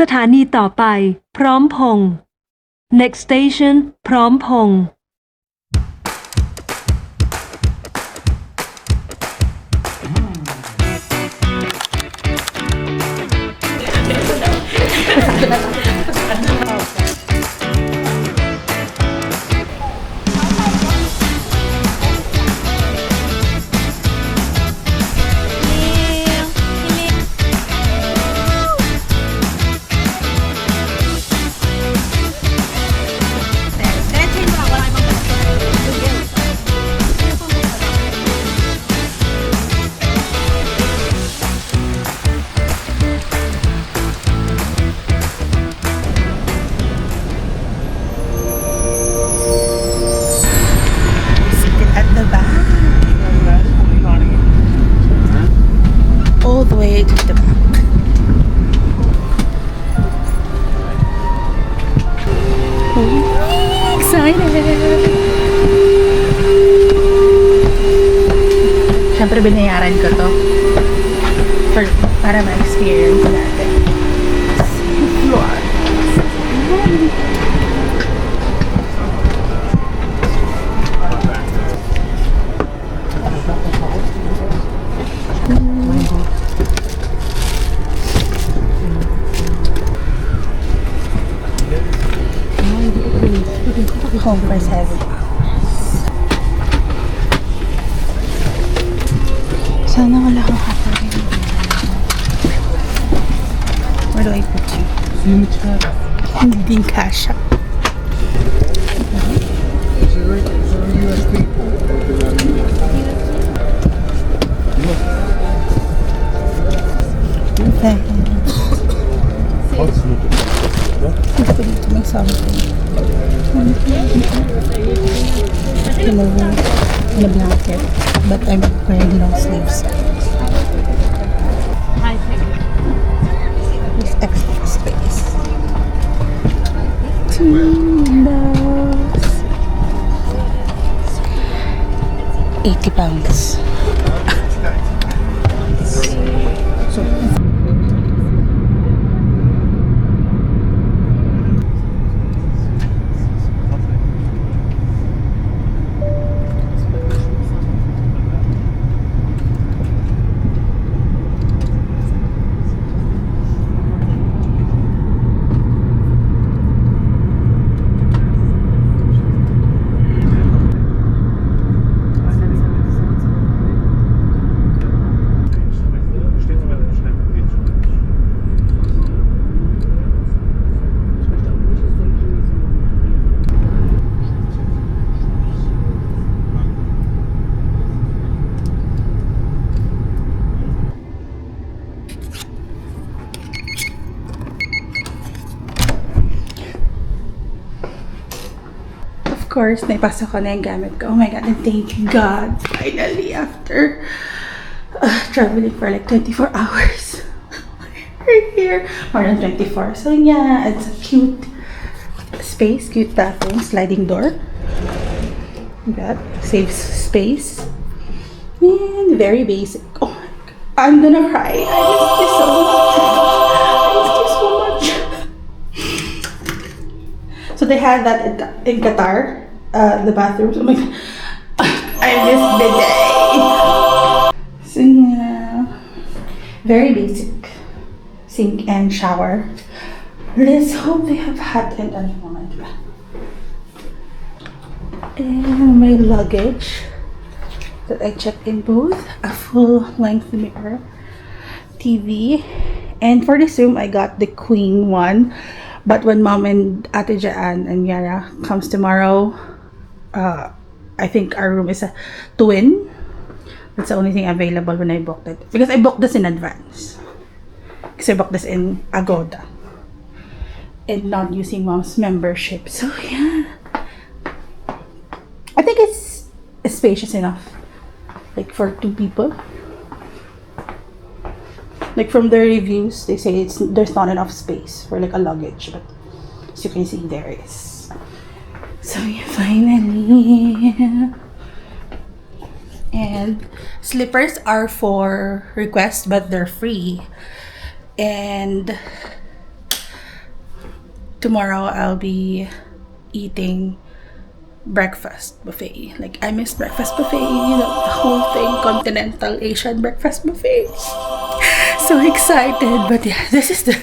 สถานีต่อไปพร้อมพงษ์ Next station พร้อมพงษ์ At the back. All the way to the back. Oh, excited! Siyempre binayaran ko to para ma-experience natin. Floor. Home for 7 hours. Sana wala kang kakarin. Where do I put you? Hindi din kasha. Gusto dito may something. In a blanket, but I'm wearing long sleeves. There's extra space. 2 windows. 80 pounds. So, of course, naipasok ko na yung gamit ko. Oh my God, and thank God, finally, after traveling for like 24 hours. We're here. More than 24. So yeah, it's a cute space, cute bathroom, sliding door. That saves space. And very basic. Oh my God, I'm gonna cry. I miss this so much. I miss this so much. So they had that in Qatar, the bathrooms. Oh my God, I miss the day. So yeah, very basic sink and shower. Let's hope they have hot and unwanted. And my luggage that I checked in booth, a full length mirror, TV, and for this room I got the queen one. But when Mom and Ate Jaan and Yara comes tomorrow, I think our room is a twin. That's the only thing available when I booked it. Because I booked this in advance. Because I booked this in Agoda. And not using Mom's membership. So yeah. I think it's spacious enough. Like for 2 people. Like from the reviews, they say there's not enough space for like a luggage. But as you can see, there is. So yeah, finally. And slippers are for request, but they're free. And tomorrow I'll be eating breakfast buffet. Like, I miss breakfast buffet, the whole thing, continental Asian breakfast buffet. So excited. But yeah, this is the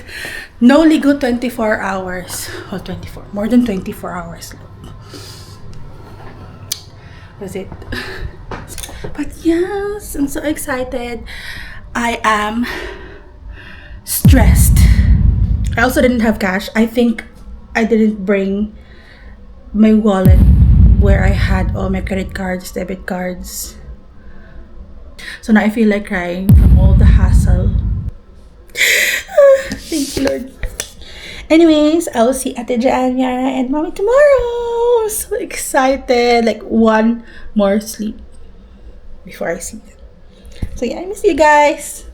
no ligo 24 hours. Well, 24, more than 24 hours. Was it? But yes, I'm so excited. I am stressed. I also didn't have cash. I think I didn't bring my wallet where I had all my credit cards, debit cards. So now I feel like crying from all the hassle. Thank you, Lord. Anyways, I will see Ate Janya and Mommy tomorrow. So excited. Like, one more sleep before I see them. So yeah, I miss you guys.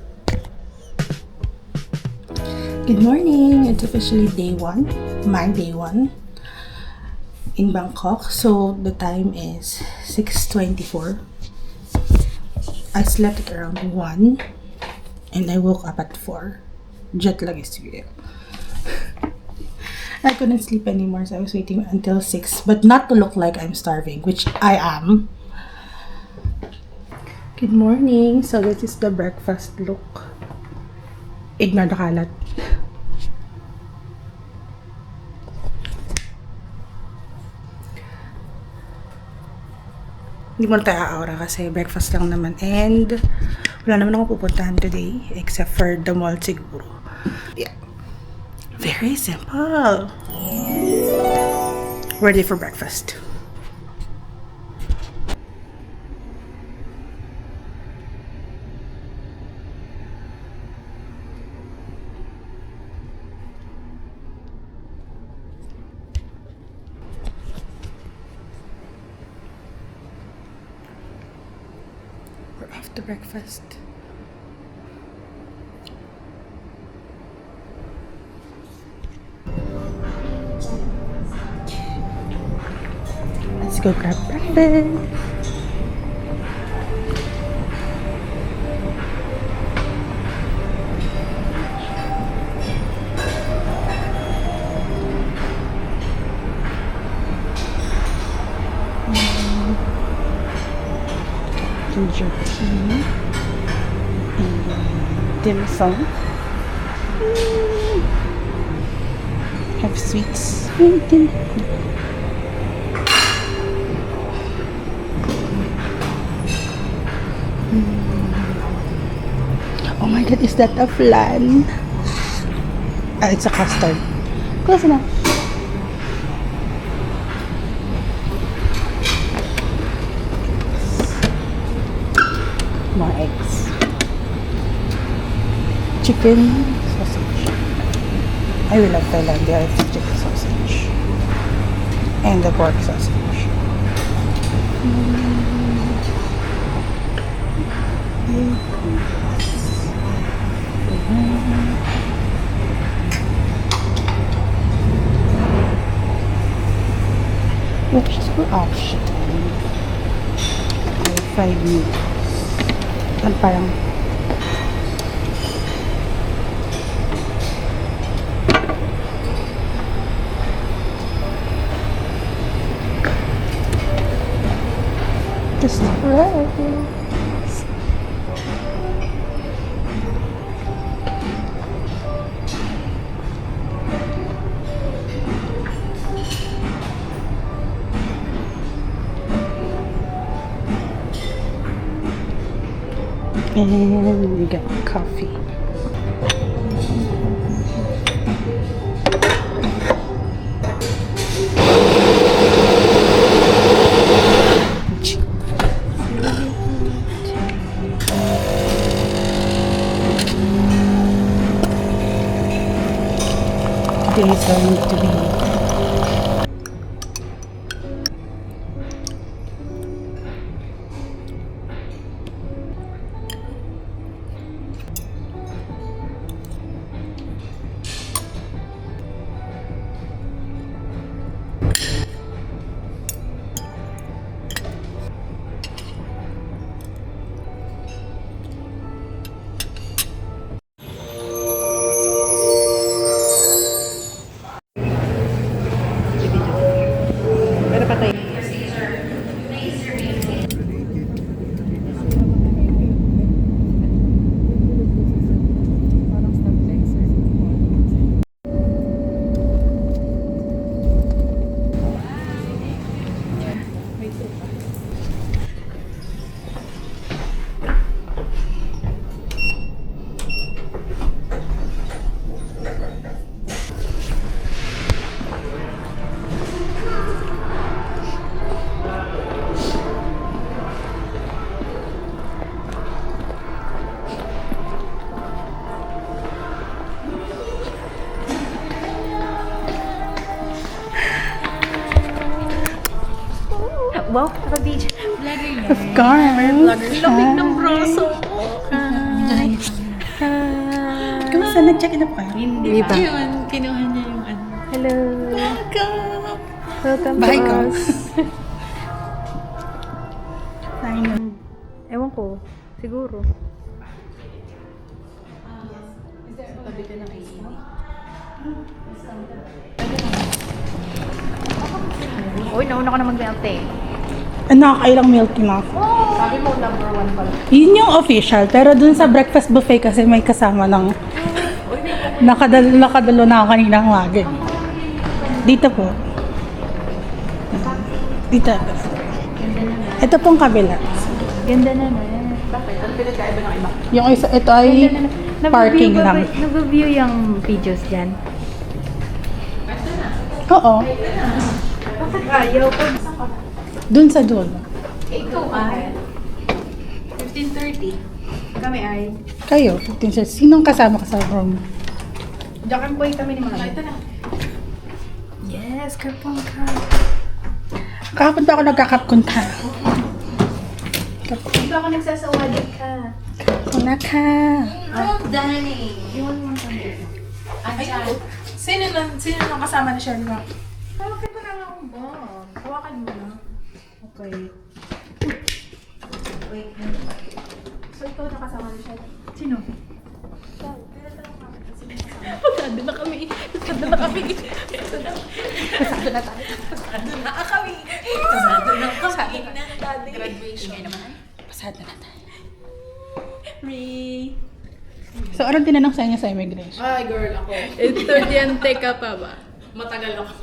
Good morning. It's officially day 1. My day 1 in Bangkok. So the time is 6:24. I slept at around 1 and I woke up at 4. Jet lag is real. I couldn't sleep anymore, so I was waiting until 6, but not to look like I'm starving, which I am. Good morning. So this is the breakfast look. Ignore the kalat. Hindi mo na tayo aura kasi breakfast lang naman. And wala naman akong pupuntahan today except for the mall siguro. Yeah. Very simple. Ready for breakfast. We're off to breakfast. Let's go grab breakfast. Ginger tea and dim sum. Have sweets. Oh my god, is that a flan? It's a custard. Close enough. More eggs. Chicken sausage. I will love Thailandia. It's chicken sausage. And the pork sausage. What is for option? 5 minutes. And parang just right. And we got coffee. Today is going to be Wow, naka-video. Vlogger yan. Of course. Lamig ng braso mo. Kamusta? Nag-check-in up kayo? Hindi pa. Yun, kinuha niya yung ano. Hello. Welcome! Welcome Bye, to ko. us. Ewan ko. Siguro. Tabi ka ng AED. Uy, nauna ko na mag-melt eh. Nakakailang milk na ako. Sabi mo, number 1 pala. Yun yung official. Pero dun sa breakfast buffet kasi may kasama ng... Nakadalo na ako kanina umaga. Dito po. Dito. Ito pong kabila. Ganda na na. Yung isa, ito ay parking lang. Nag-view yung videos dyan. Oo. Bakit ayaw ko? Dun sa dulo. Ito ay 15:30. Kami ay Kayo, 15 sir. Sinong kasama ka sa room? Jakan boy kami ni Mama. Ito na. Yes, kapong ka. Kahapon pa ako nagkakapkon ka. Dito ako nagsasawadi ka. Kuna ka. Danny. Iwan mo kami. Sino nang kasama ni Sherry? Hawakan mo lang ako ba? Hawakan mo na. Okay. Wait. So ikaw nakasama ni Sherry? Sino? Pasado na kami. Pasado na kami. Pasado na tayo. Pasado na kami. Pasado na kami. Graduation. Ngayon naman. Pasado na tayo. Ray. So, anong tinanong sa inyo sa immigration? Ay, girl, ako. Estudyante ka pa ba? Matagal ako.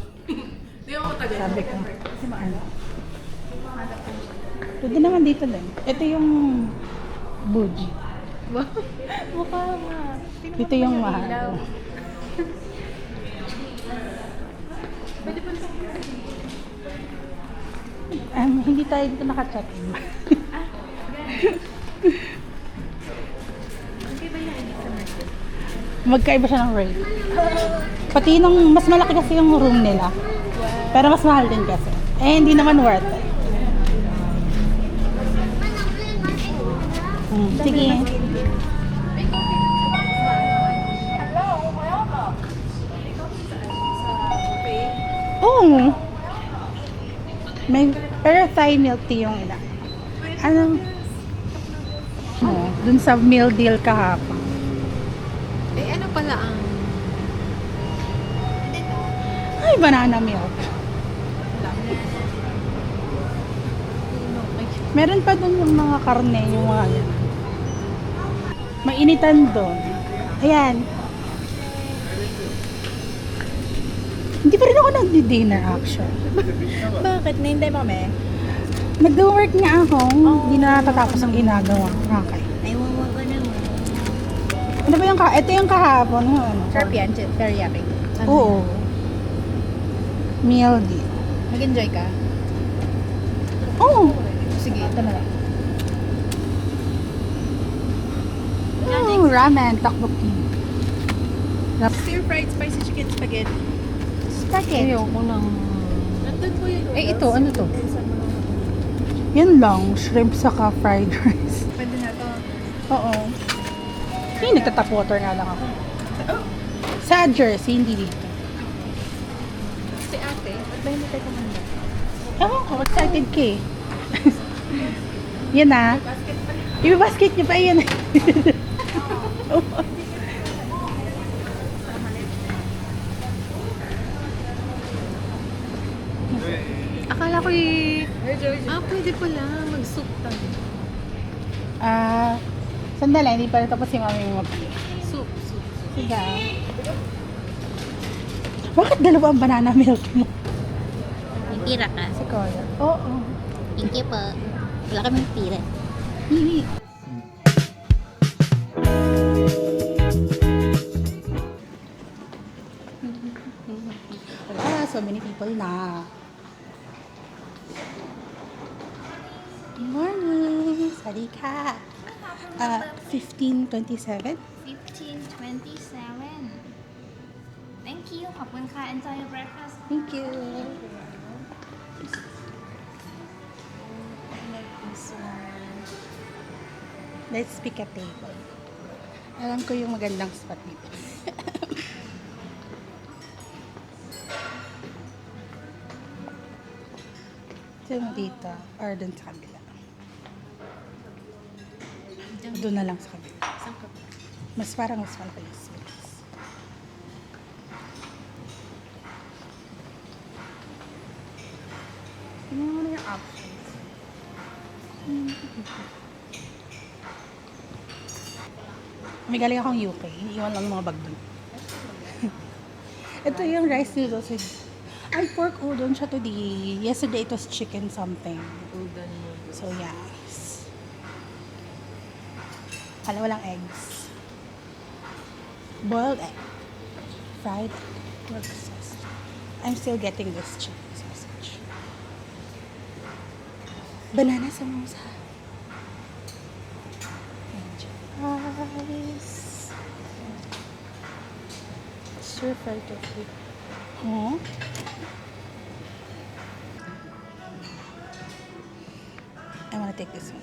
Di ako matagal. Sabi ko. Kasi maano? Pwede naman dito din. Ito yung Buji. Wow. Mukha nga. Ito yung mahal. Hindi tayo dito naka-check-in. Magkaiba siya ng rate. Pati nung mas malaki kasi yung room nila. Pero mas mahal din kasi. Eh, hindi naman worth it. Sige. Oo. May, pero Thai milk tea yung ina. Ano? Dun sa meal deal kahapon. Eh, ano pala ang... Ay, banana milk. Meron pa dun yung mga karne, yung mga yan. Mainitan dun. Ayan. Hindi pa rin ako nag-dinner actually. Bakit? Nahintay mo kami? Nag-work nga ako. Hindi na natatapos ang ginagawa. Okay. Ay, wawa ka naman. Ano ba yung ito yung kahapon. Ano? Sharp yan, teriyaki. Oo. Meal deal. Nag-enjoy ka? Oo. Sige, ito na lang. Ramen, tteokbokki. Stir-fried spicy chicken spaghetti. Spaghetti. Ayoko nang... Nandun po yun. Eh, ito, ano to? Yan lang, shrimp saka fried rice. Pwede na to. Oo. Nagtatap water nga lang ako. Sa Jersey, hindi dito. Si ate, ba't ba hindi tayo kumanda? Ewan ko, excited ka eh. Yan na. Yung basket niyo pa yan. Akala ko pwede pala mag-soup tayo. Sandali, hindi pa rin tapos si mami mo. Soup. Sige. Bakit dalawa ang banana milk mo? May pira ka? Si Koya. Oo. Thank you po. Wala kaming pira. Hindi. So many people na. Good morning! Sarika! 15:27. 15:27. Thank you. ขอบคุณค่ะ Enjoy your breakfast. Thank you. Let's pick a table. Alam ko yung magandang spot dito. Ito yung dito. Or dun sa kabila. Doon na lang sa kabila. Mas parang mas malaki yung space. Tingnan mo na yung options. May galing akong UK. Iniiwan lang yung mga bag dun. Ito yung rice noodles with... Ay, pork udon siya today. Yesterday it was chicken something. Udon mo. So, yes. Kala walang eggs. Boiled egg. Fried pork sausage. I'm still getting this chicken sausage. Banana samosa. Rice. Stir-fried tofu. Huh? I wanna take this one.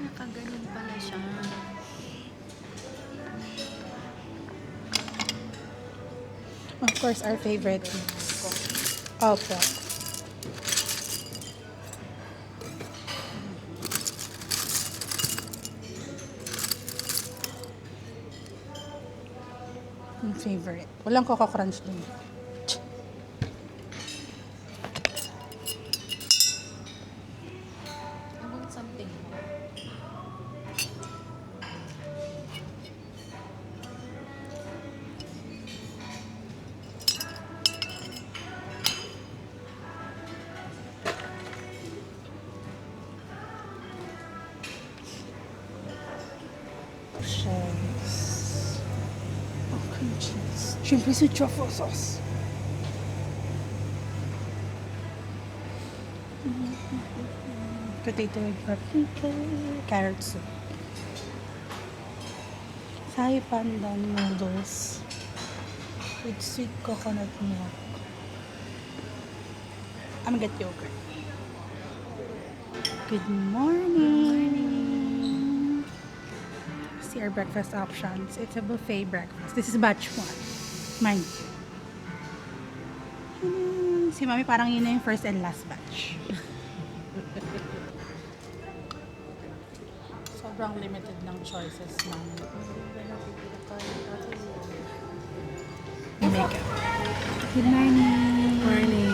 Nakaganon pala siya. Of course, our favorite is pork. Yung favorite. Walang Coco Crunch dun. I want something more. Cheese. Oh, cream cheese. Shrimp with truffle sauce. Potato with paprika. Carrot soup. Thai pandan noodles with sweet coconut milk. I'm gonna get yogurt. Good morning. See our breakfast options. It's a buffet breakfast. This is batch 1. Mind you. Si Mami parang yun na yung first and last batch. Sobrang limited ng choices namin. Makeup. Good morning. Morning.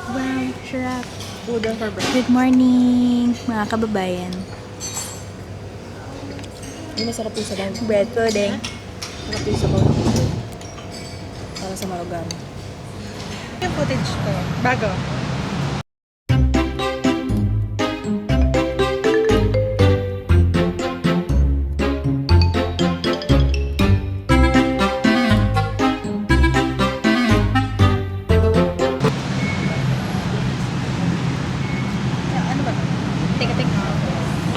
Wow, sarap. Udon for breakfast. Good morning, mga kababayan. Yung masarap yung sabaw. Bread pudding. Masarap yung sabaw. Para sa marugan. Yung footage ko. Bago. Ano ba? Take.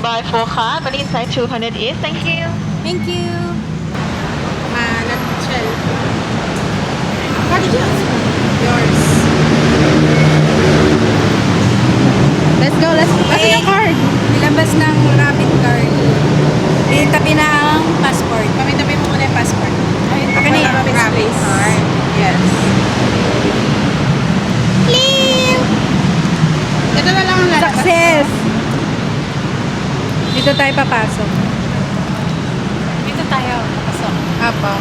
By 4 car, but inside 200 East. Thank you. Thank you. Nutshell. What did you ask for? Yours. Let's go, let's go. Asan yung card? Nilabas ng rapid card. Tabi na ang passport. Pamitabi mo muna yung passport. Ako na yung rapid card. Yes. Leave! Ito na lang ang lalabas. Success! Dito tayo papasok. Dito tayo. Pasok. Apo.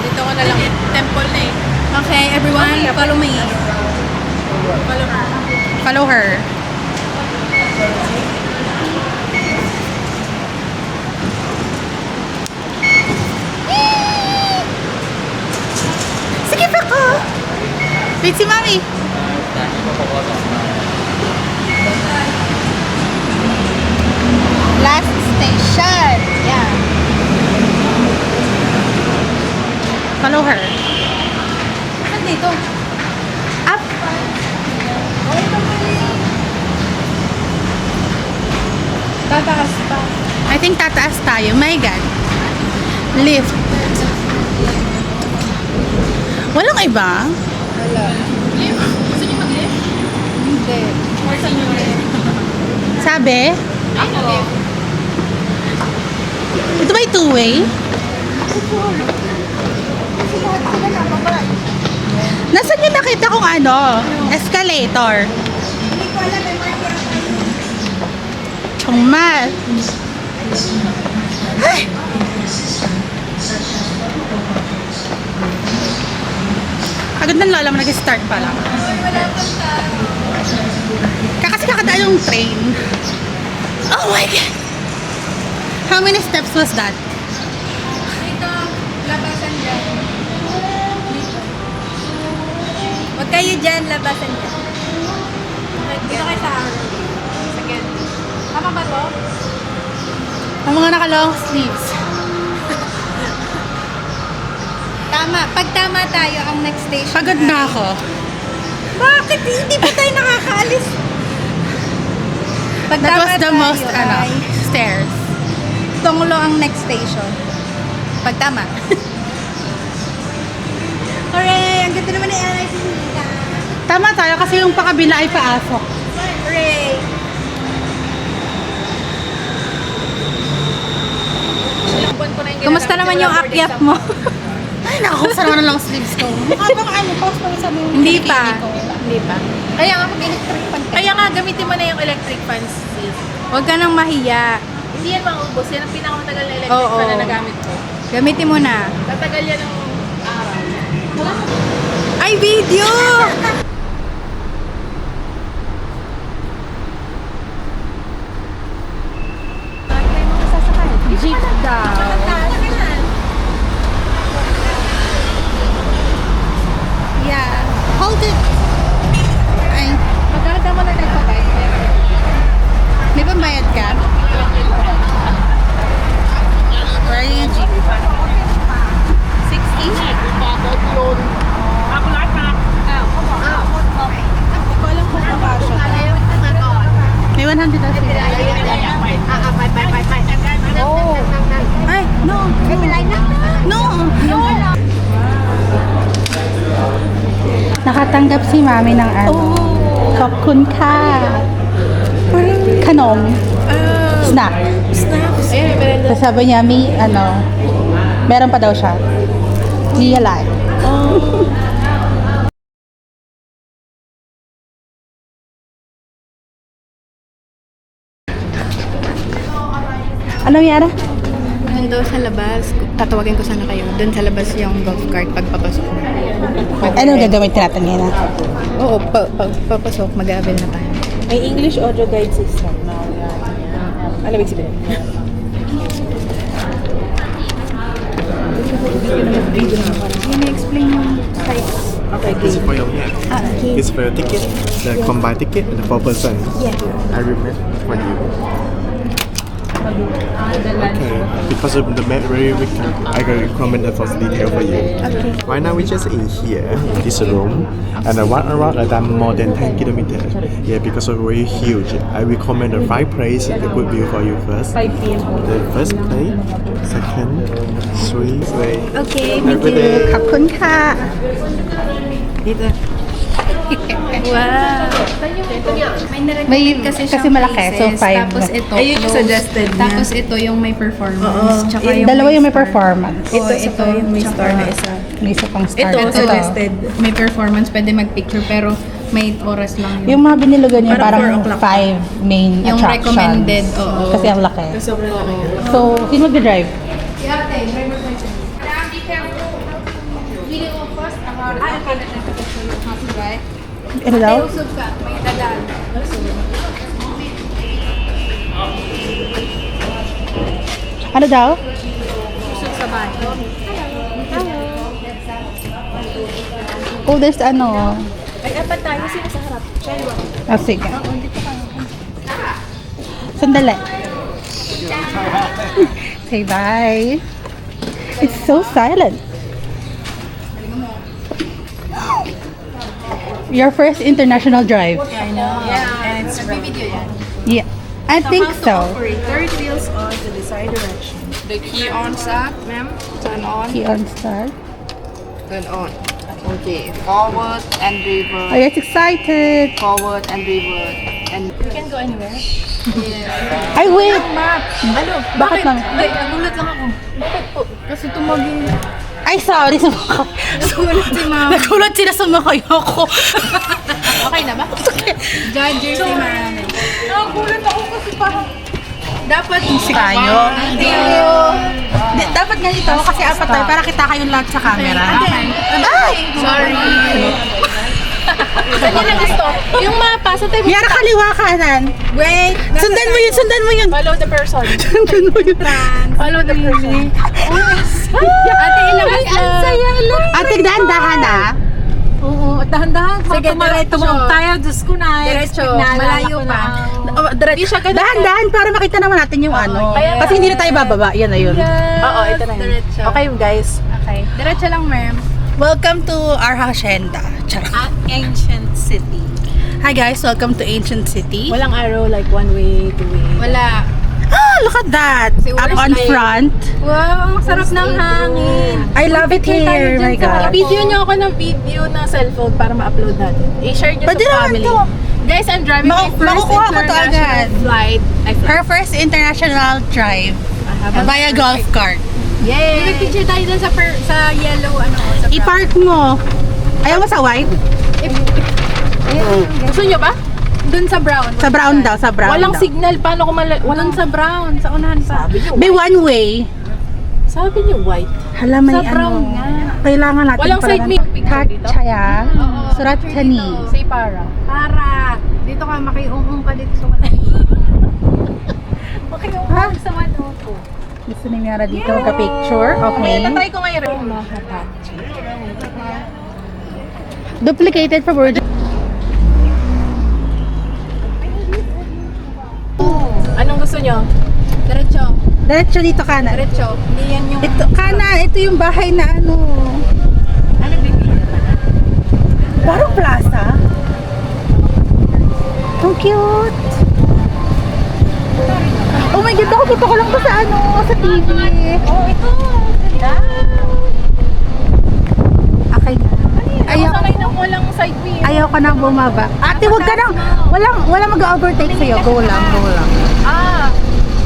Dito ko na lang. Temple na eh. Okay, everyone, follow me. Follow her. Follow her. Sige pa ko! Wait si Mami! Last station! Yeah. Follow her. Saan dito? Up! Tataas pa. I think tataas tayo. My God. Lift. Walang iba? Lift? Gusto niyo mag-lift? Hindi. Or sa inyo lift? Sabi? Ito ba yung two-way? Nasaan yung nakita kong ano? Escalator. Hindi ko alam, may Maria. 정말. Ay! Agad ng lola mo nag-start pa lang. Kasi kakadaan yung train. Oh my God! How many steps was that? Dito, labasan dyan. Huwag kayo dyan, labasan dyan. Dito kayo sa araw. Second. Tama ba to? Ang mga naka-long sleeves. Tama. Pag tama tayo, ang next station. Pagod na ako. Bakit? Hindi pa tayo nakakaalis. Pag That tama was the tayo, most, ay stairs. Tonglo ang next station. Pag tama. Hooray! Ang ganda naman ni LIC. Tama tayo kasi yung pakabila ay paasok. Hooray! Ilang buwan ko na yung Kumusta naman yung akyat mo? Ay, naku, saan naman ang long sleeves ko? Mukha bang ano, pause pa sabi mo. Hindi pa. Hindi pa. Kaya nga, kaya nga, gamitin mo na yung electric fans, sis. Huwag ka nang mahiya. Hindi yan maubos. Yan ang pinakamatagal na electric Oo. fan na nagamit ko. Gamitin mo na. Tatagal yan ng araw. Ay, video! Jeep daw. Yeah. Hold it. Ay, Magkakita mo na nagpapay. may pambayad ka? Where are you yung jeep? 60? May 100 na sila. Ay, no. No. Nakatanggap si mami ng ano. Kopkun ka. Kanom. Snack. Tapos sabi niya, meron pa daw siya. Mia Live. Ano Yara? Doon sa labas, tatawagin ko sana kayo. Doon sa labas yung golf cart pagpapasok. Ano gagamitin natin ngayon? Oo, papasok, mag-aabil na tayo. May English audio guide system. Ano ba sabihin? Explain mo sites. This is for your This is for your ticket, the combined ticket, and the 4%. Yeah. I remember for you. Okay, because of the map very weekend, I can recommend the first detail for you. Okay. Right now we just in here, in this room, and the one around done more than 10 kilometers. Yeah, because of very huge. I recommend the 5 place, the good view for you first. 5 p.m. The first place, second, 3, way. Okay, Every day. Kopkun ka. Dito. Wow. May May- kasi kasi siyang malaki, so places. 5. Tapos ito. Ayun yung closed. suggested niya. Tapos ito yung may performance. Tsaka Dalawa yung may star. performance. Oo, Ito yung may star na isa. May isa pang star. Ito, suggested. May performance, pwede mag-picture pero may oras lang yun. Yung mga binilugan niya Parang parang 4 o'clock. 5 main Yung attractions. recommended, oo. Kasi ang laki. Sobrang laki. So, sino mag-drive? Ano daw? Usog ka, may dalaan. Ano daw? Usog sa bahay. Oh, there's ano. Ay, apat tayo. Sino sa harap? Shelwa. Oh, sige. Sandali. Say bye. It's so silent. Your first international drive. I know. Yeah. And it's from Yeah. I think so. operate. Third wheels on to the side direction. The key on start, ma'am. Turn on. Key on start. Turn on. Okay. Forward and reverse. Oh, yes, excited. Forward and reverse. We can go anywhere. Ay, wait! Ano? Bakit lang? Hindi, nagulat lang ako. Bakit po? Kasi tumagi. Ay, sorry. Sulat si ma'am. Nagulat sila sumakay ako. Okay na ba? Judger si ma'am. Nagulat ako kasi parang... Dapat Tayo. Dapat ganito kasi apat tayo para kita kayong lahat sa camera. Ay! Sorry. Saan yun nag-stop? Yung mapa, sa tayo. Miara, kaliwa kanan. wait. Sundan mo yun, sundan mo yun. Follow the person. Sundan mo yun. Follow the person. Ate, ilabas na. Ang saya lang. Ate, dahan-dahan ah. Oo, dahan-dahan. Sige, diretso. tayo, Diyos ko na. Diretso. Malayo pa. Hindi siya ganun. Dahan-dahan para makita naman natin yung ano. Kaya- Kasi hindi na tayo bababa. Yan na yun. Oo, ito na yun. Diretso. Okay, guys. Okay. Diretso lang, ma'am. Welcome to our hacienda. Charot. Ancient City. Hi guys, welcome to Ancient City. Walang arrow, like one way, two way. Wala. Ah, look at that. Si Up Where's on my- front. Wow, ang sarap ng hangin. I love it here. My God. I-video nyo ako ng video ng cellphone para ma-upload natin. I-share nyo Pwede sa naman family. to. Guys, I'm driving my first makukuha ko to agad. international flight. Her first international drive via golf cart. Yay! Picture tayo dun sa yellow, sa brown. I-park mo. Ayaw mo sa white? Gusto nyo ba? Dun sa brown. Sa brown daw, sa brown Walang daw. signal. Paano ko Dun sa brown, sa unahan pa. Be one way. Sabi nyo white. Hala, may Sa brown nga. Kailangan natin Walang side mirror picture dito? Kachaya. Surat Kani. Say para. Para. Dito ka, makiungong ka dito sa unahan. Makiungong sa unahan. Gusto ni Miara dito ka-picture. Okay. Tatry ko ngayon. Duplicated for virgin. Anong gusto nyo? Diretso. Diretso dito kanan. Diretso. Hindi yan yung... Ito, kanan. Ito yung bahay na ano. Ano bibili naman? Parang plaza. Ang cute. Oh my God, nakikita ko lang to sa ano, sa TV. Oh, ito. Ganda. Okay. Ayaw, Sanay na walang side mirror. ayaw ka nang bumaba. Ate, wag ka nang, walang mag-overtake sa'yo. Go lang, go lang.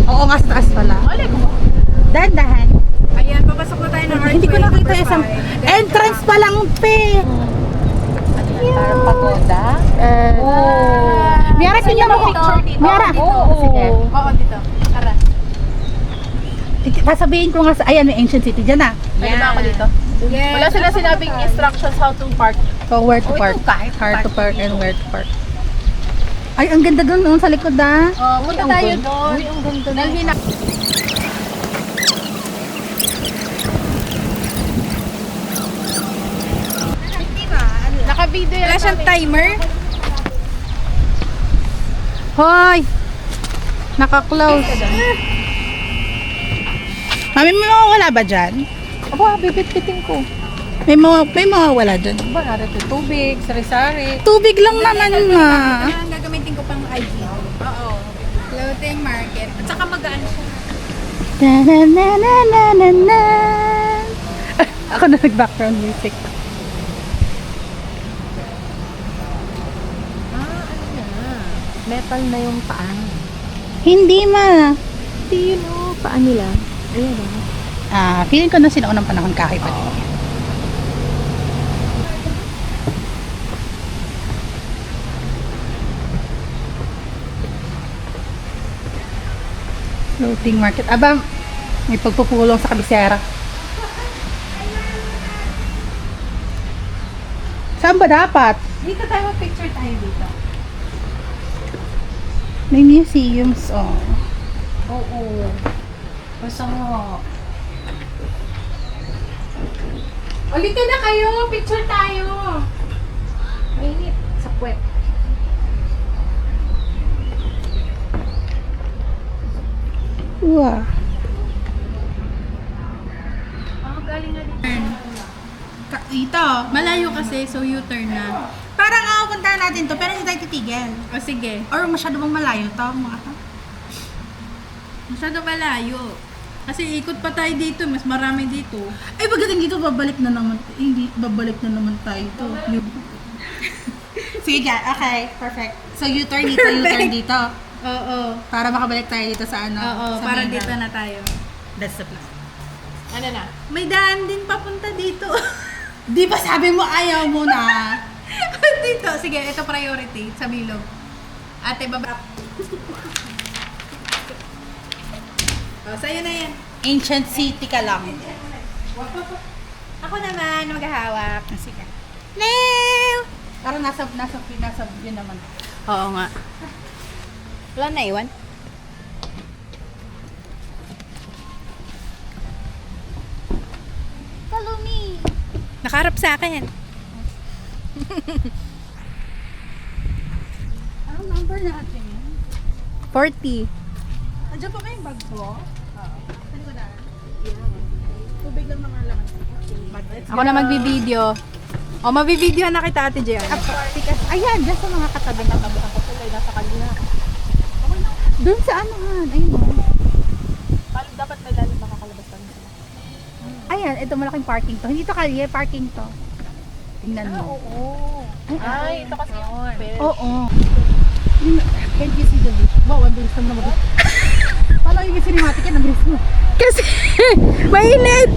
Oo nga, sa taas pala. Dahan-dahan. Ayan, papasok na tayo ng Hindi ko nakita isang entrance pa lang, pe. Parang pagoda. Miara, tingnan mo. Miara. Sige. Oo, dito. Tara. Sasabihin ko nga sa, ayan, may ancient city. Diyan na. Pwede ba ako dito? Yes. Wala sila sinabing instructions how to park. So, where to park. How to park and where to park. Ay, ang ganda doon, sa likod ah. Punta tayo doon. Uy, ang ganda. Dalhin na. Naka-video Wala yan. siyang timer. Hoy! Naka-close. Mami, may mawawala ba dyan? Aba, bibit-bitin ko. May mawawala dyan. Ba, narito tubig, sari-sari. Tubig lang naman, ma. Ang gagamitin ko pang IG. Oo. Floating market. At saka magaan siya. Na-na-na-na-na-na. Ako na nag-background music. Metal na yung paa. Hindi, ma. Hindi yun, paa nila. Ayan, Feeling ko na sinaunang panahon kahit pa. Floating market. Aba, may pagpupulong sa kabisera. Saan ba dapat? Dito tayo mag-picture tayo dito. May museums, oh. Oo. Basta mo. Ulit na kayo. Picture tayo. Mainit. Sa puwet. Wow. Galing nga dito. Dito. Malayo kasi, so U-turn na. Parang puntahan natin to, pero hindi tayo titigil. O sige. Or masyado bang malayo to, mga to? Masyado malayo. Kasi ikot pa tayo dito, mas marami dito. Ay, pagdating dito, babalik na naman tayo to. Sige dyan. Okay, perfect. So, U-turn dito, U-turn dito. Oo. Para makabalik tayo dito sa ano. Oo, sa parang main dito road. na tayo. That's the plan. Ano na? May daan din papunta dito. Di ba sabi mo ayaw mo na? Dito. Sige, ito priority sa bilog. Ate, baba. Oh, sa'yo na yan. Ancient city ka lang. Ako naman, maghahawak. Sige. Leo! Parang nasa yun naman. Oo nga. Wala na iwan? Follow me. Nakaharap sa akin. Anong number natin yun? 40. Nandiyan pa ba yung bag ko? Oo. Saan ko na? Tubig lang naman laman. Ako na magbibideo. O, mabibideo na kita, Ate Jen. Ayan, dyan sa mga katabi na tabi ako tuloy nasa kanila. Doon sa anuhan. Ayun mo. Dapat may lalim makakalabas pa rin sila. Ayan, ito malaking parking to. Hindi to kalye, parking to. Tingnan mo. Ay, ito kasi yung bed. Oo. Can't you see the beach? Wow, ang bilis naman naman. Paano yung cinematic yan? Ang bilis mo. Kasi, mainit!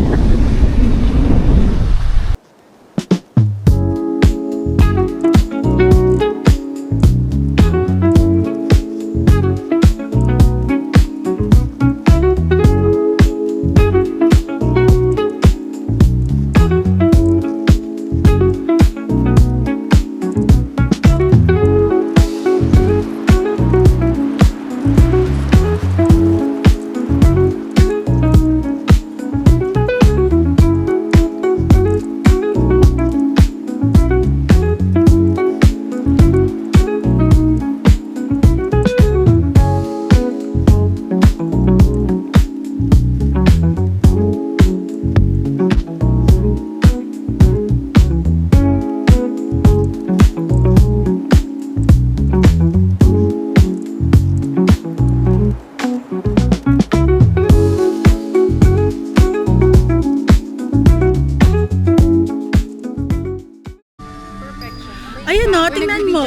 Ayun no, tingnan mo.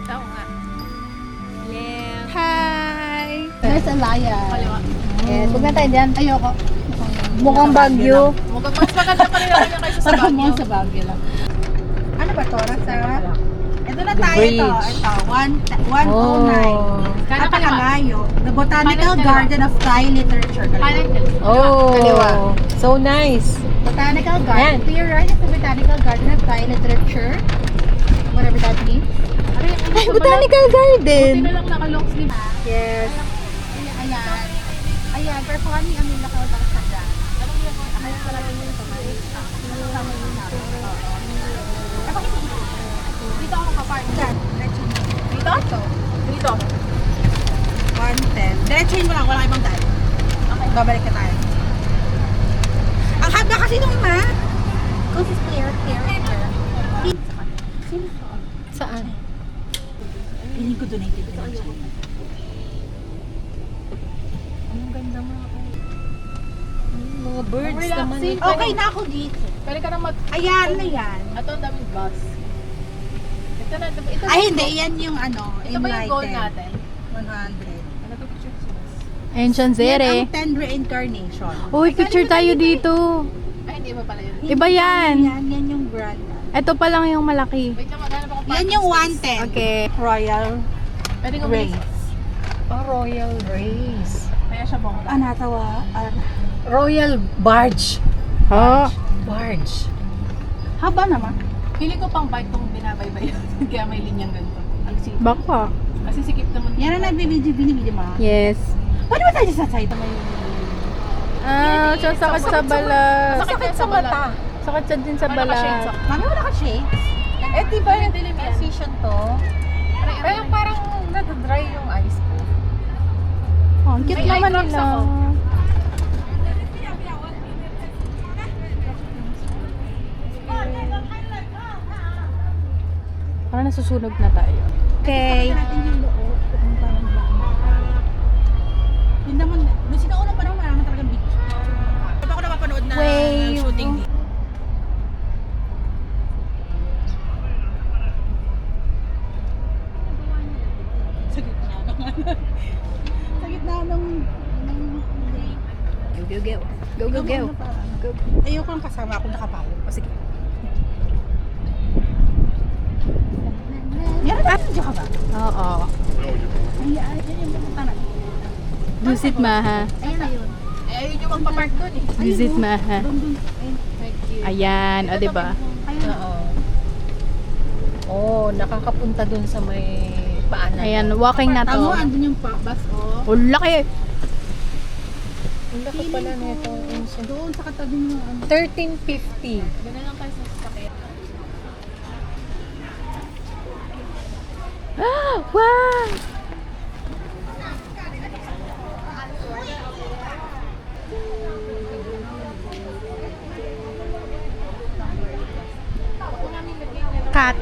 Tao nga. Hi! There's a lion. Kaliwa. Yes, huwag na tayo dyan. Ayoko. Mukhang Baguio. Mukhang mas maganda pa rin ako niya kaysa sa Parang Baguio. mo sa Baguio lang. Ano ba to? Nasa... Ito na tayo bridge. Ito, 109. Kanan, Napakalayo. The Botanical Kanan, kaliwa. Garden of Thai Literature. Kanan ka. Oh, Kaliwa. so nice. Botanical Garden. To your right is the Botanical Garden of Thai Literature. Whatever that means. Ay, Botanical Garden. Buti na lang naka-long sleeve. Yes. Ayan. Ayan, pero kung ang nilakaw lang sa dyan. Ayan pala yung Dito ako nakapark. Dyan. Dito? Dito. 110. Diretsuhin mo lang, wala ibang dahil. Okay. Babalik ka tayo. Ang haba kasi nung map. Because it's clear. Saan? Piling ko donated. Mga birds Relaxing. Okay na ako dito. Pwede ka na mag... Ayan na yan. Ito ang daming bus. Ito na. Ito Ay, hindi. Yan yung ano, Ito ba yung goal enlightened. natin? 100. Nag-picture si bus. Ayun, Yan Chanzere. ang 10 reincarnation. Uy, picture tayo dito. Ay, hindi ba pala yun? Iba yan. Yan yung brand. Ito pa lang yung malaki. Wait lang, maghanap ako Yan yung 110. Okay. Royal Pwede ko Race. Royal Race. Kaya siya bongga. Natawa. Royal Barge. Ha? Barge. Haba naman. Feeling ko pang bike tong binabaybay. Kaya may linyang ganito. Ang sikip. Baka. Kasi sikip naman. Yan ang nagbibidyo mo. Yes. Pwede ba tayo sa side? Ah, sakit sa bala. Sakit sa mata. Sakit sa din sa Wala ka bala. shades of- Mami, wala ka shades? Eh, di ba yung transition to? Kaya parang nag-dry yung eyes ko. Oh, ang cute May eye naman drops nila. ako. Parang nasusunog na tayo. Okay. Yun naman, nung sinauna pa naman, wala naman talagang beach. Kapag ako napapanood na Wave. shooting dito. Go. Ayoko ang kasama ako nakapalo. O sige. Yan ba? Diyan ka ba? Oo. Dusit Maha. Ayun yung magpapark doon eh. Dusit Maha. Ayan, o diba? Oo. Oh, nakakapunta dun sa may paanan. Ayan, walking na to. andun yung bus, oh. Oh, laki! Ang laki pala nito. Doon sa katabi mo. 1350. Doon na lang kayo sa sasakyan. Wow! Cut.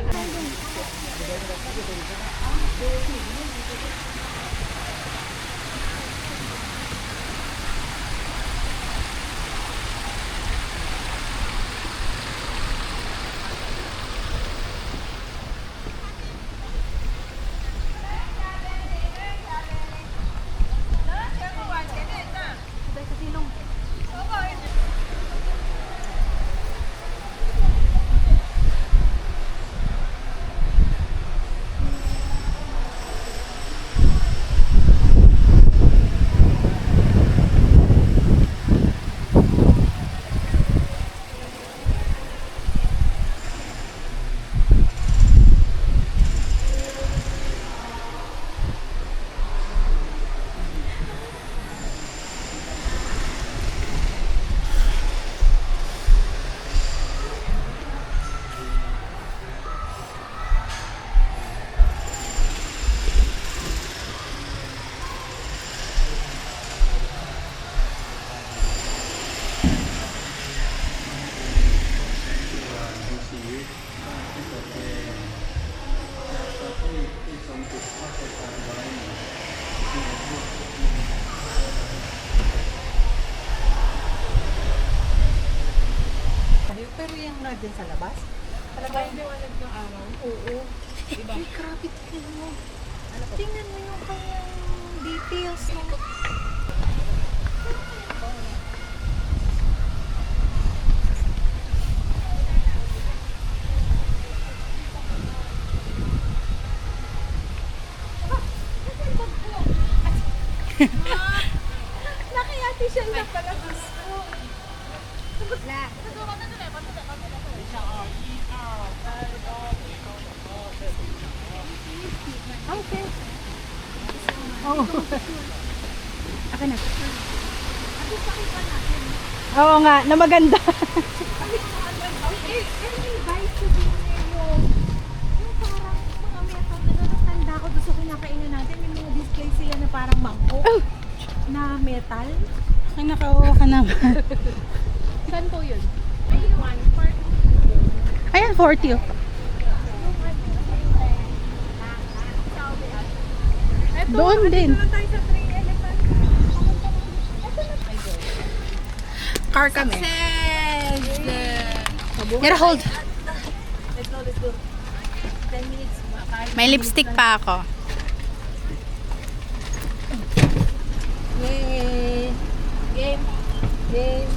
Pero yung na din sa labas? Talaga yung liwanag ng araw. Oo. Diba? Ay, grabe tingnan mo. Tingnan mo yung kanyang details ng... Nakayati siya lang pala gusto. Okay. Oo nga, na maganda. Tanda ko doon sa kinakainan natin, yung mga display sila na parang mangkok na metal. Ay, nakauwa ka naman. Saan po yun? Ayan, 40 oh. Doon din. Car kami. Get a hold. Let's go. 10 minutes. May lipstick pa ako. Yay! Game!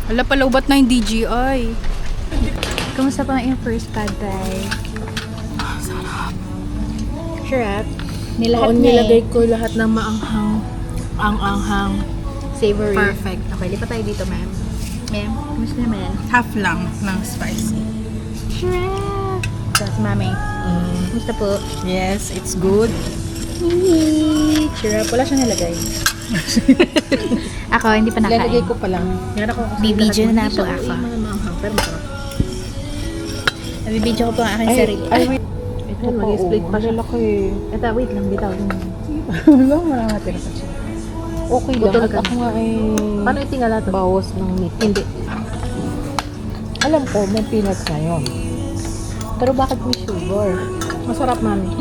Wala pala ubat na yung DJI. Kamusta pa yung first pad tayo? Sarap. Nilahat Oo, na nilagay eh. ko lahat ng maanghang. Ang anghang. Savory. Perfect. Okay, lipat tayo dito, ma'am. Ma'am, kamusta naman? Half lang ng spicy. Sarap! Tapos, mami. Kamusta po? Yes, it's good. Sarap. Wala siyang nilagay. Ako, hindi pa nakain. Lalagay ko pa lang. Meron ako kasi Bibidyo lahat. na Hindi po siya ako. mga maanghang, pero masarap. Nabibidyo ko po ang aking sarili. wait. Ito, mag-split pa siya. Ito, wait lang, bitaw. Wala, wala natin pa siya. Okay lang. At ako nga ay... Paano itingala ito? Bawas ng meat. Hindi. Alam ko, may peanuts na yun. Pero bakit may sugar? Masarap, mami.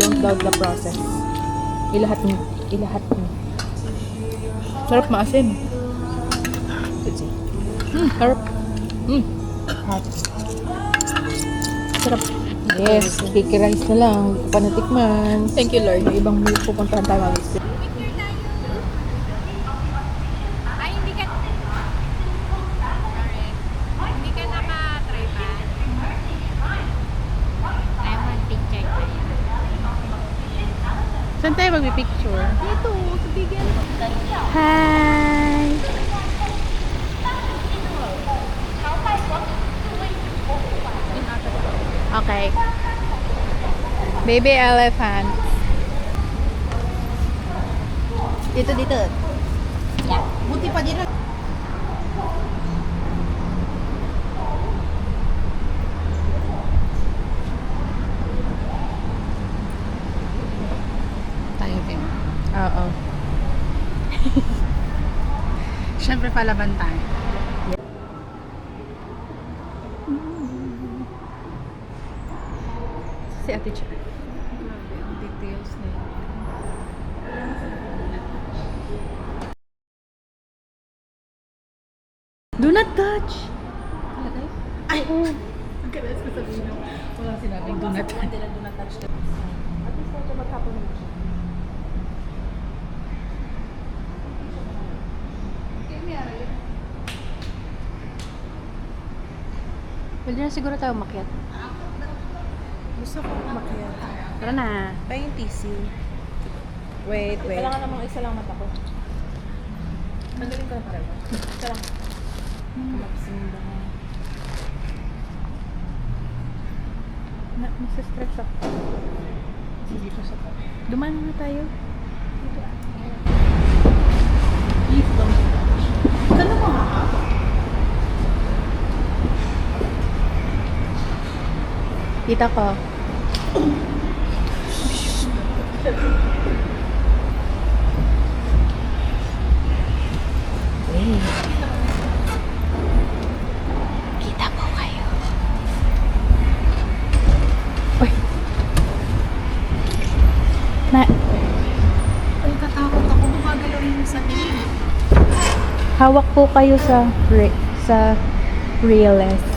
Don't doubt the process. Ilahat mo. Sarap maasim. Sarap. Hot. Sarap. Yes, sticky rice na lang. Hindi ko pa natikman. Thank you, Lord. May ibang meal pupuntahan tayo. Ay, hindi ka... tayo magpipicture? Dito, sa bigyan. Hi! Okay. Baby elephant. Dito, dito. Yeah. Buti pa dito. Tayo din. Oo. Siyempre palaban tayo. Si Ate Cha. Details na yun. Do not touch! Ay! Oo. Ang kalas ko sabihin mo. Walang sinabing do not touch. Do not touch. At least medyo magkapon mo siya. Pwede na siguro tayo makiat. Gusto ko umakyat. Tara na. Pa yung TC. Wait. Kailangan namang isa lang mata ko. Magaling ko na pareho. Isa lang. Magsimba. Nasa-stress ako. Sige ko sa to. Duman na tayo. Please don't touch. Kano mo ha? Kita ko. Kita po kayo. Uy. Na. Ay, katakot ako. Gumagalawin mo sa tingin. Hawak po kayo sa realist.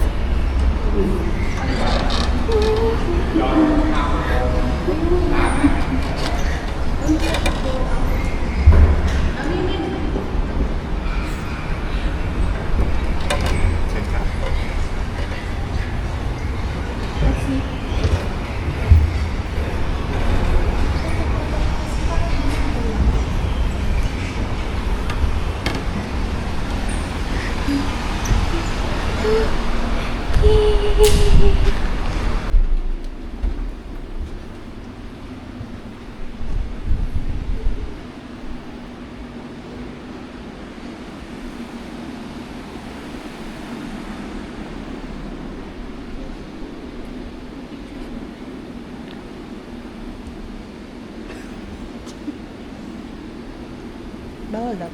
Bawal daw.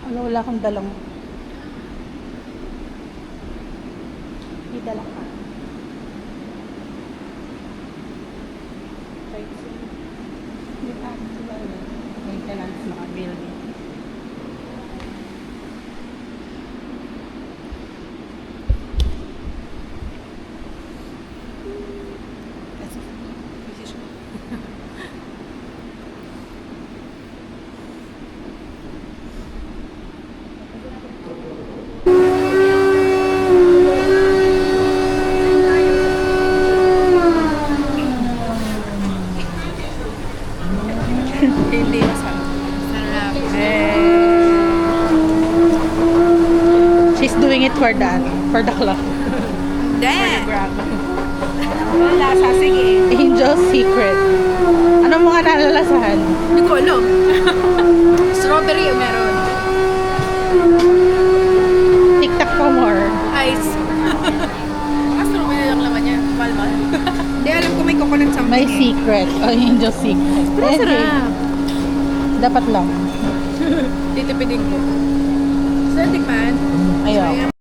Ano, wala akong dalang. May dala ka. Maintenance mga building. Hindi masarap. Sarap. She's doing it for the club. Hindi. Grab. Wala, sasige. Angel's Secret. Anong mga nalalasahan? Hindi ko alam. Strawberry o meron. TikTok pa more. Ice. Strawberry lang laman niya. Malmal. Hindi alam ko may coconut something. May secret. Oh, Angel's Secret. Pero Okay. sarap. Dapat lang. Titipidin ko. Gusto na tikman? Ayaw.